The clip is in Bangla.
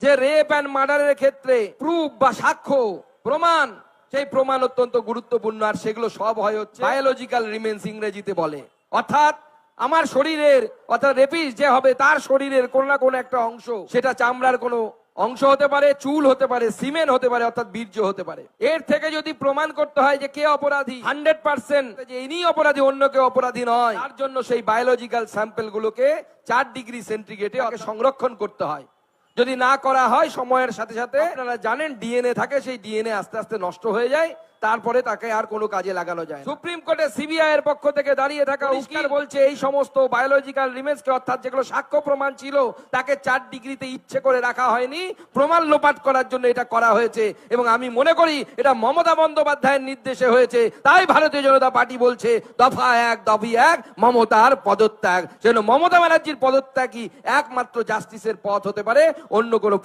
যে রেপ অ্যান্ড মার্ডারের ক্ষেত্রে প্রুফ বা সাক্ষ্য প্রমাণ, সেই প্রমাণ অত্যন্ত গুরুত্বপূর্ণ। আর সেগুলো সব হয় হচ্ছে বায়োলজিক্যাল রিমেন্স ইংরেজিতে বলে। অর্থাৎ আমার শরীরের, অর্থাৎ রেপিস্ট যে হবে তার শরীরের কোন না কোন একটা অংশ, সেটা চামড়ার কোনো অংশ হতে পারে, চুল হতে পারে, সিমেন্ট হতে পারে, অর্থাৎ বীর্য হতে পারে। এর থেকে যদি প্রমাণ করতে হয় যে কে অপরাধী 100%, যে ইনি অপরাধী অন্য কেউ অপরাধী নয়, তার জন্য সেই বায়োলজিক্যাল স্যাম্পল গুলোকে 4 ডিগ্রি সেন্টিগ্রেডে সংরক্ষণ করতে হয়। যদি না করা হয় সময়ের সাথে সাথে, আপনারা জানেন ডিএনএ থাকে, সেই ডিএনএ আস্তে আস্তে নষ্ট হয়ে যায়, তারপরে তাকে আর কোনো কাজে লাগানো যায়। সুপ্রিম কোর্টে সিবিআই এর পক্ষ থেকে দাঁড়িয়ে থাকা উকিল বলছে এই সমস্ত বায়োলজিক্যাল রিমেন্সকে, অর্থাৎ যেগুলো সাক্ষ্য প্রমাণ ছিল, তাকে 4 ডিগ্রিতে ইচ্ছে করে রাখা হয়নি, প্রমাণ লোপাট করার জন্য এটা করা হয়েছে। এবং আমি মনে করি এটা মমতা বন্দ্যোপাধ্যায়ের নির্দেশে হয়েছে। তাই ভারতীয় জনতা পার্টি বলছে দফা 1 দাবি 1 মমতার পদত্যাগ। যেন মমতা ব্যানার্জির পদত্যাগই একমাত্র জাস্টিসের পথ হতে পারে, অন্য কোনো